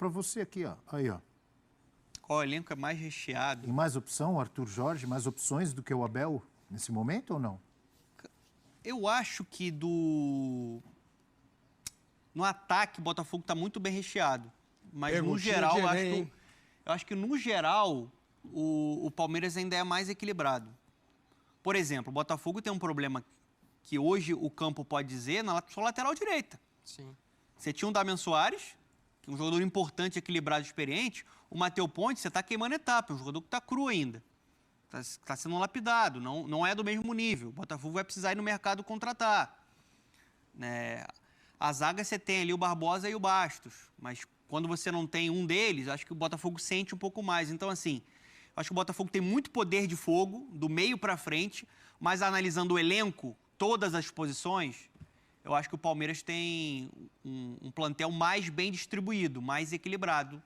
para você aqui, ó. Aí, ó. Qual elenco é mais recheado? Tem mais opção, o Arthur Jorge, mais opções do que o Abel nesse momento ou não? Eu acho que no ataque o Botafogo está muito bem recheado. Mas no geral, eu acho que no geral o Palmeiras ainda é mais equilibrado. Por exemplo, o Botafogo tem um problema que hoje o campo pode dizer na sua lateral direita. Sim. Você tinha um Damian Soares, que é um jogador importante, equilibrado, experiente. O Matheus Ponte, você está queimando etapa, é um jogador que está cru ainda. Está sendo lapidado, não é do mesmo nível. O Botafogo vai precisar ir no mercado contratar. A zaga você tem ali o Barbosa e o Bastos, mas quando você não tem um deles, acho que o Botafogo sente um pouco mais. Então, assim, acho que o Botafogo tem muito poder de fogo, do meio para frente, mas analisando o elenco, todas as posições, eu acho que o Palmeiras tem um plantel mais bem distribuído, mais equilibrado.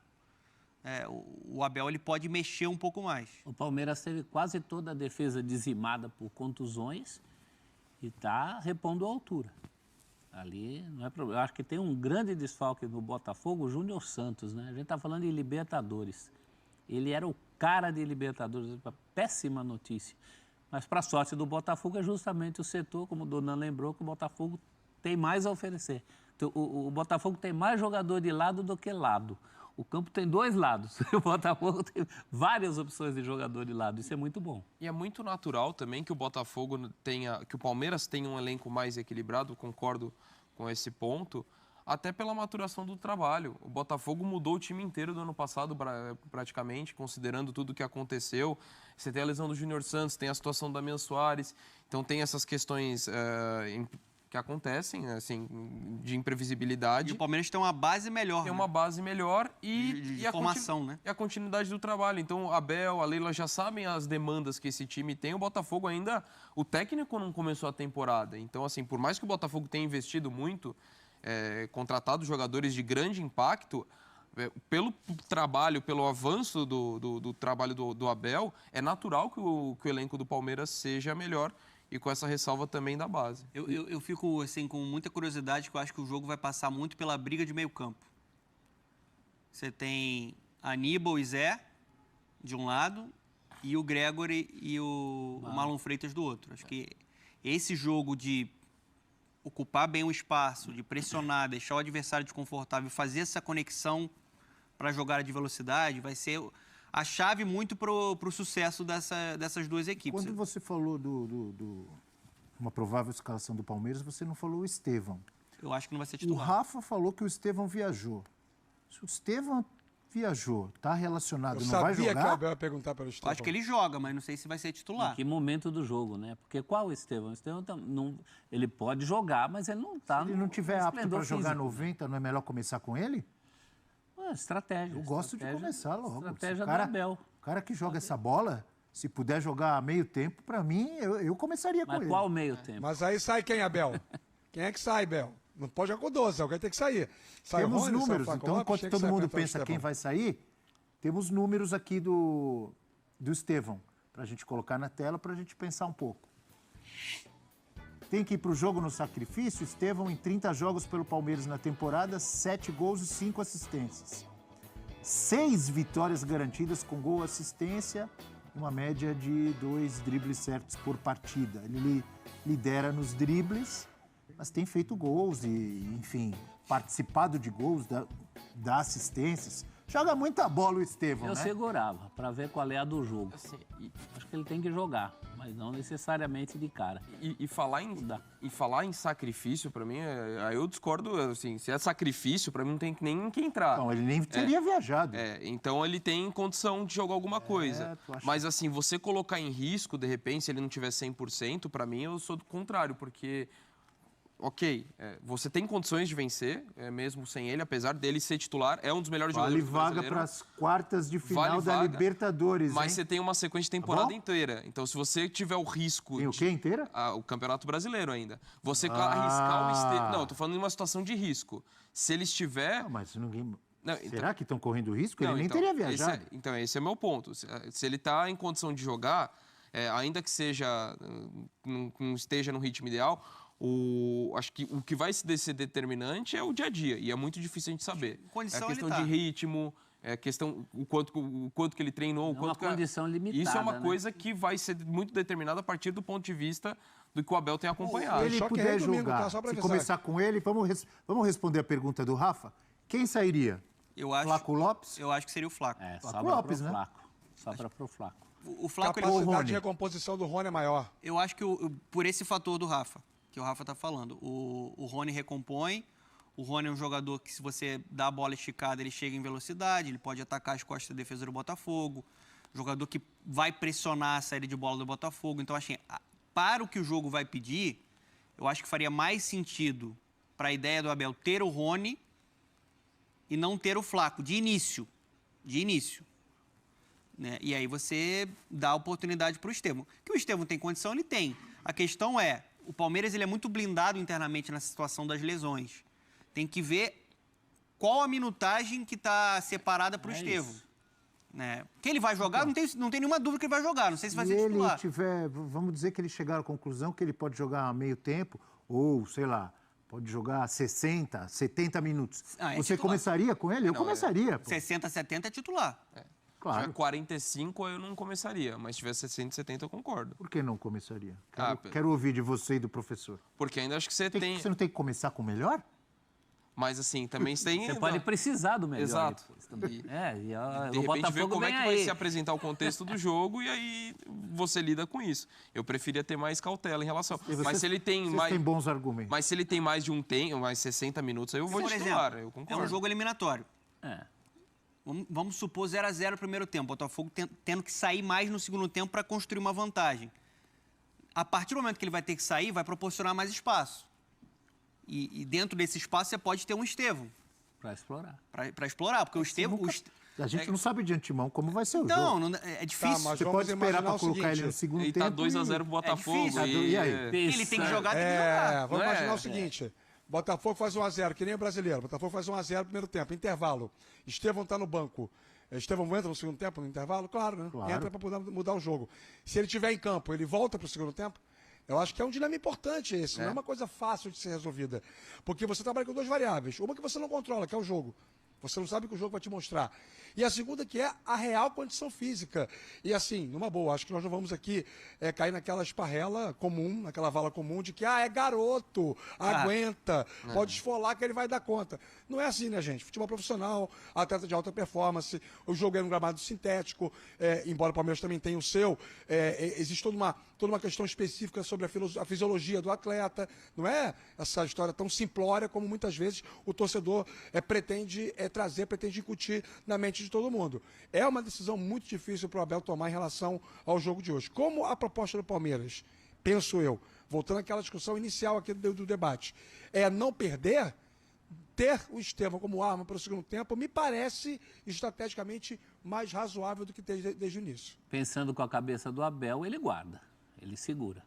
O Abel ele pode mexer um pouco mais. O Palmeiras teve quase toda a defesa dizimada por contusões e está repondo a altura. Ali não é problema. Eu acho que tem um grande desfalque no Botafogo, o Júnior Santos, né? A gente está falando de Libertadores. Ele era o cara de Libertadores, péssima notícia. Mas, para a sorte do Botafogo, é justamente o setor, como o Donan lembrou, que o Botafogo tem mais a oferecer. O Botafogo tem mais jogador de lado do que lado. O campo tem dois lados. O Botafogo tem várias opções de jogador de lado. Isso é muito bom. E é muito natural também que o Botafogo tenha, que o Palmeiras tenha um elenco mais equilibrado, concordo com esse ponto, até pela maturação do trabalho. O Botafogo mudou o time inteiro do ano passado, praticamente, considerando tudo o que aconteceu. Você tem a lesão do Júnior Santos, tem a situação do Damian Soares, então tem essas questões que acontecem, assim, de imprevisibilidade. E o Palmeiras tem uma base melhor. Tem uma base melhor e a formação, né? E a continuidade do trabalho. Então, a Abel, a Leila já sabem as demandas que esse time tem. O Botafogo ainda... O técnico não começou a temporada. Então, assim, por mais que o Botafogo tenha investido muito, contratado jogadores de grande impacto, pelo trabalho, pelo avanço do trabalho do Abel, é natural que o elenco do Palmeiras seja melhor. E com essa ressalva também da base. Eu fico assim, com muita curiosidade, que eu acho que o jogo vai passar muito pela briga de meio campo. Você tem Aníbal e Zé, de um lado, e o Gregory e o Marlon Freitas do outro. Acho que esse jogo de ocupar bem o espaço, de pressionar, deixar o adversário desconfortável, fazer essa conexão para jogar de velocidade, vai ser a chave muito para o sucesso dessas duas equipes. Quando você falou uma provável escalação do Palmeiras, você não falou o Estevão. Eu acho que não vai ser titular. O Rafa falou que o Estevão viajou. Se o Estevão viajou, está relacionado, não vai jogar? Eu sabia que o Abel ia perguntar pelo Estevão. Acho que ele joga, mas não sei se vai ser titular. Em que momento do jogo, né? Porque qual o Estevão? O Estevão ele pode jogar, mas ele não está... Se ele não tiver apto para jogar 90, não é melhor começar com ele? Estratégia. Eu gosto de começar logo. Estratégia do Abel. O cara que joga essa bola, se puder jogar a meio tempo, para mim, eu começaria com ele. Mas qual meio tempo? Mas aí sai quem, Abel? Quem é que sai, Bel? Não pode jogar com 12, alguém tem que sair. Sai temos Rony, números, sai então enquanto todo mundo pensa quem vai sair, temos números aqui do Estevão, para a gente colocar na tela, para a gente pensar um pouco. Tem que ir para o jogo no sacrifício. Estevão, em 30 jogos pelo Palmeiras na temporada, 7 gols e 5 assistências. 6 vitórias garantidas com gol e assistência, uma média de 2 dribles certos por partida. Ele lidera nos dribles, mas tem feito gols e, enfim, participado de gols, dá assistências. Joga muita bola o Estevão, Eu né? segurava, para ver qual é a do jogo. Assim, Acho que ele tem que jogar, mas não necessariamente de cara. E falar em sacrifício, para mim, aí eu discordo, assim, se é sacrifício, para mim não tem nem que entrar. Não, ele nem teria viajado. Então ele tem condição de jogar alguma coisa. Mas assim, você colocar em risco, de repente, se ele não tiver 100%, para mim eu sou do contrário, porque... Ok, você tem condições de vencer, mesmo sem ele, apesar dele ser titular, é um dos melhores jogadores do brasileiro. Vale vaga para as quartas de final da Libertadores, mas hein? você tem uma sequência de temporada inteira. Então, se você tiver o risco... Tem o quê inteira? O Campeonato Brasileiro ainda. Você arriscar o Estevão... Não, eu tô falando em uma situação de risco. Se ele estiver... Não, mas ninguém... Não, Será que estão correndo risco? Não, ele nem teria viajado. Esse é o meu ponto. Se ele está em condição de jogar, ainda que seja não esteja no ritmo ideal... Acho que o que vai ser determinante é o dia a dia, e é muito difícil a gente saber. Condição é a questão ele tá. de ritmo, é a questão o quanto que ele treinou, o É uma quanto que condição limitada, Isso é uma né? coisa que vai ser muito determinada a partir do ponto de vista do que o Abel tem acompanhado. Ele Só que puder é domingo, jogar, tá? Só pra se avisar. começar com ele, vamos responder a pergunta do Rafa. Quem sairia? Eu acho, Flaco Lopes? eu acho que seria o Flaco. É, Flaco sobra Lopes, pro né? Flaco. Sobra pro Flaco. O Flaco, ele, Capacidade Rony. de recomposição do Rony é maior. eu acho que por esse fator do Rafa, que o Rafa tá falando, o Rony recompõe. O Rony é um jogador que, se você dá a bola esticada, ele chega em velocidade, ele pode atacar as costas da defesa do Botafogo. Jogador que vai pressionar a saída de bola do Botafogo. Então, assim, para o que o jogo vai pedir, eu acho que faria mais sentido para a ideia do Abel ter o Rony e não ter o Flaco, de início. De início. Né? E aí você dá a oportunidade para o Estevão. Que o Estevão tem condição, ele tem. A questão é, o Palmeiras ele é muito blindado internamente nessa situação das lesões. Tem que ver qual a minutagem que está separada para o Estevão. isso. Né? Que ele vai jogar, não tem nenhuma dúvida que ele vai jogar. Não sei se vai Se ser ele titular. tiver, vamos dizer que ele chegar à conclusão que ele pode jogar meio tempo, ou, sei lá, pode jogar 60, 70 minutos. Ah, é Você titular. começaria com ele? Eu Não, começaria, pô. 60, 70 é titular. Se Claro. tiver 45, eu não começaria, mas se tiver 60, 70, eu concordo. Por que não começaria? Ah, Quero ouvir de você e do professor. Porque ainda acho que você tem... Você não tem que começar com o melhor? Mas assim, também você tem... Você pode precisar do melhor. Exato. depois também. De o repente ver Botafogo como é vem que vai aí. se apresentar o contexto do jogo e aí você lida com isso. Eu preferia ter mais cautela em relação. E Mas se ele tem vocês mais... têm bons argumentos. Mas se ele tem mais de mais 60 minutos, aí eu vou Por de exemplo, titular, eu é concordo. um jogo eliminatório. É. Vamos supor 0-0 no primeiro tempo. Botafogo tendo que sair mais no segundo tempo para construir uma vantagem. A partir do momento que ele vai ter que sair, vai proporcionar mais espaço. E dentro desse espaço você pode ter um Estevão Para explorar. para explorar, porque o Estevão... A gente não sabe de antemão como vai ser o Não, jogo. não, é difícil. mas Você vamos pode esperar imaginar para o colocar seguinte, ele no segundo Ele tempo. tá 2-0 pro Botafogo. difícil. E aí? Ele tem que jogar, tem que jogar. Vamos Não é? imaginar o seguinte. Botafogo faz 1-0, que nem o brasileiro. Botafogo faz 1-0 no primeiro tempo, intervalo. Estevão tá no banco. Estevão entra no segundo tempo, no intervalo? Claro, né? Claro. Entra para poder mudar o jogo. Se ele estiver em campo, ele volta para o segundo tempo? Eu acho que é um dilema importante esse. Não é uma coisa fácil de ser resolvida. Porque você trabalha com duas variáveis. Uma que você não controla, que é o jogo. Você não sabe o que o jogo vai te mostrar. E a segunda que é a real condição física. E assim, numa boa, acho que nós não vamos aqui cair naquela esparrela comum, naquela vala comum de que, é garoto, aguenta, pode esfolar que ele vai dar conta. Não é assim, né, gente? Futebol profissional, atleta de alta performance, o jogo é um gramado sintético, embora o Palmeiras também tenha o seu, existe toda uma questão específica sobre a fisiologia do atleta, não é essa história tão simplória como muitas vezes o torcedor pretende trazer, pretende incutir na mente de todo mundo. É uma decisão muito difícil para o Abel tomar em relação ao jogo de hoje. Como a proposta do Palmeiras, penso eu, voltando àquela discussão inicial aqui do debate, é não perder, ter o Estevão como arma para o segundo tempo, me parece estrategicamente mais razoável do que desde o início. Pensando com a cabeça do Abel, ele guarda, ele segura.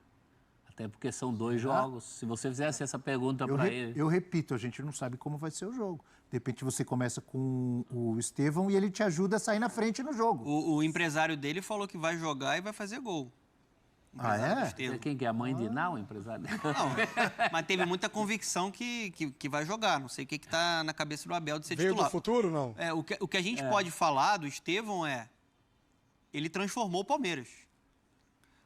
Até porque são 2 jogos. Se você fizesse essa pergunta para ele... Eu repito, a gente não sabe como vai ser o jogo. De repente você começa com o Estevão e ele te ajuda a sair na frente no jogo. O empresário dele falou que vai jogar e vai fazer gol. O empresário do Estevão. Quem que é a mãe de Ná, o empresário dele? Não, mas teve muita convicção que vai jogar. Não sei o que está na cabeça do Abel de ser Veio titular. do futuro, não? O que a gente pode falar do Estevão ele transformou o Palmeiras.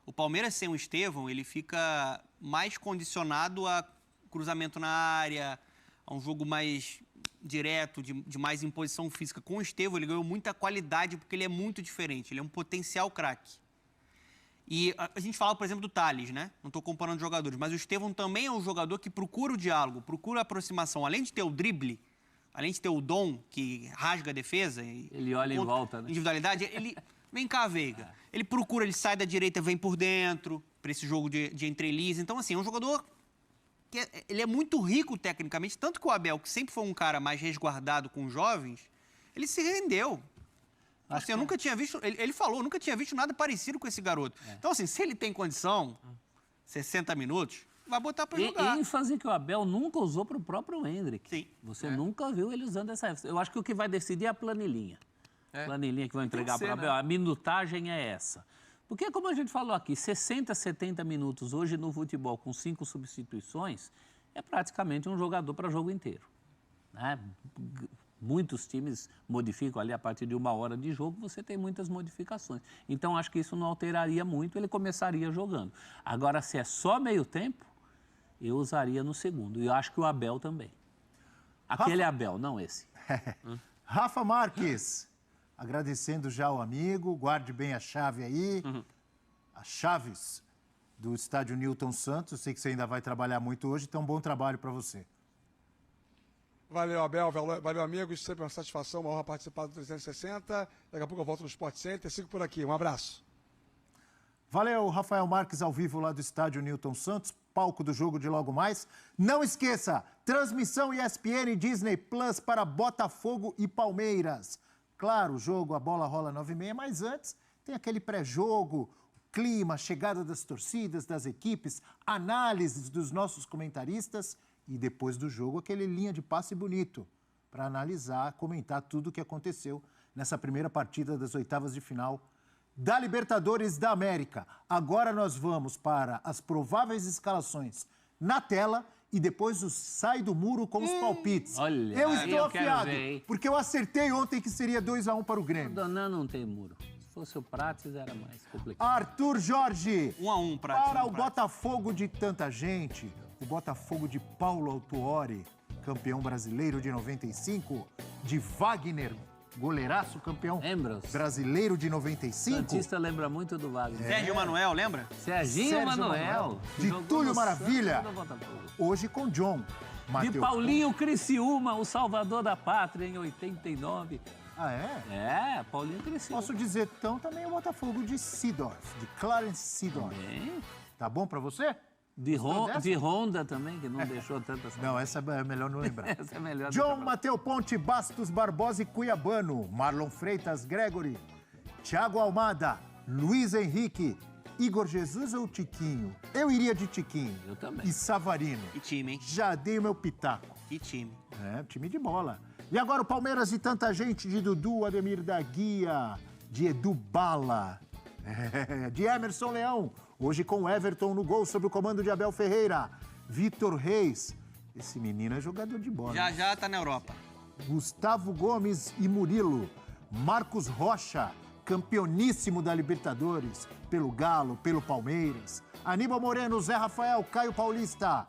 O Palmeiras sem o Estevão, ele fica mais condicionado a cruzamento na área, a um jogo mais direto, de mais imposição física. Com o Estevão, ele ganhou muita qualidade porque ele é muito diferente, ele é um potencial craque. E a gente fala, por exemplo, do Tales, né? Não estou comparando jogadores, mas o Estevão também é um jogador que procura o diálogo, procura a aproximação. Além de ter o drible, além de ter o dom que rasga a defesa... Ele olha em volta, né? Individualidade, ele... Vem cá, Veiga. Ele procura, ele sai da direita, vem por dentro, para esse jogo de entrelinhas. Então, assim, é um jogador que ele é muito rico tecnicamente, tanto que o Abel, que sempre foi um cara mais resguardado com os jovens, ele se rendeu. Assim, eu nunca tinha visto, ele falou, nunca tinha visto nada parecido com esse garoto. Então, assim, se ele tem condição, 60 minutos, vai botar para jogar. E ênfase que o Abel nunca usou para o próprio Hendrick. Sim. Você nunca viu ele usando essa ênfase. Eu acho que o que vai decidir é a planilhinha. Planilhinha que vão entregar para o Abel. né? A minutagem é essa. Porque, como a gente falou aqui, 60, 70 minutos hoje no futebol com 5 substituições é praticamente um jogador para jogo inteiro. Né? Muitos times modificam ali a partir de 1 hora de jogo, você tem muitas modificações. Então, acho que isso não alteraria muito, ele começaria jogando. Agora, se é só meio tempo, eu usaria no segundo. E eu acho que o Abel também. Aquele Abel, não esse. Rafa Marques, agradecendo já ao amigo, guarde bem a chave aí, as chaves do estádio Newton Santos. Eu sei que você ainda vai trabalhar muito hoje, então bom trabalho para você. Valeu, Abel. Valeu, amigos. Sempre uma satisfação, uma honra participar do 360. Daqui a pouco eu volto no Sport Center. Sigo por aqui. Um abraço. Valeu, Rafael Marques, ao vivo lá do estádio Newton Santos, palco do jogo de logo mais. Não esqueça, transmissão ESPN e Disney Plus para Botafogo e Palmeiras. Claro, o jogo, a bola rola 9h30, mas antes tem aquele pré-jogo, clima, chegada das torcidas, das equipes, análises dos nossos comentaristas e depois do jogo aquele linha de passe bonito para analisar, comentar tudo o que aconteceu nessa primeira partida das oitavas de final da Libertadores da América. Agora nós vamos para as prováveis escalações na tela e depois o Sai do Muro com os palpites. Olha, eu aí estou eu quero afiado, ver, hein? porque eu acertei ontem que seria 2-1 para o O Grêmio. Donan não tem muro. Se fosse o Prates, era mais complicado. Arthur Jorge, 1-1 para para o Botafogo de tanta gente, o Botafogo de Paulo Autuori, campeão brasileiro de 95, de Wagner, goleiraço, campeão Lembra? brasileiro de 95. Santista lembra muito do Wagner. Sérgio Manuel, lembra? Serginho Sérgio Manuel. de jogou Túlio no Maravilha. Santos do Botafogo. Hoje com John. De Mateus Paulinho Criciúma, o salvador da pátria, em 89. Ah, é? É, Paulinho Criciúma. Posso dizer, então, também o Botafogo de Seedorf, de Clarence Seedorf. Bem. Tá bom pra você? Gostou dessa? De Honda também, que não deixou tantas... Não, essa é melhor não lembrar. Essa é melhor. do John que- Mateu Ponte, Bastos Barbosa e Cuiabano, Marlon Freitas Gregory, Thiago Almada, Luiz Henrique, Igor Jesus ou Tiquinho? Eu iria de Tiquinho. Eu também. E Savarino. Que time, hein? Já dei o meu pitaco. Que time. É, time de bola. E agora o Palmeiras e tanta gente de Dudu, Ademir da Guia, de Edu Bala, de Emerson Leão, hoje com Everton no gol sob o comando de Abel Ferreira, Vitor Reis, esse menino é jogador de bola. Já né? já tá na Europa. Gustavo Gomes e Murilo, Marcos Rocha, campeoníssimo da Libertadores, pelo Galo, pelo Palmeiras, Aníbal Moreno, Zé Rafael, Caio Paulista.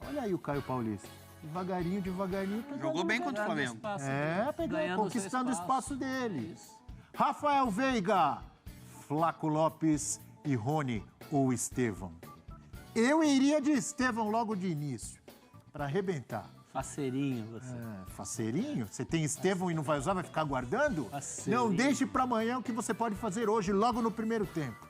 Olha aí o Caio Paulista. Devagarinho, devagarinho. Jogou bem contra o Flamengo. Espaço, Pegando, conquistando o espaço dele. Isso. Rafael Veiga, Flaco Lopes e Rony ou Estevão. Eu iria de Estevão logo de início, para arrebentar. Faceirinho você. Faceirinho? Você tem Estevão e não vai usar, vai ficar guardando? Faceirinho. Não deixe para amanhã o que você pode fazer hoje, logo no primeiro tempo.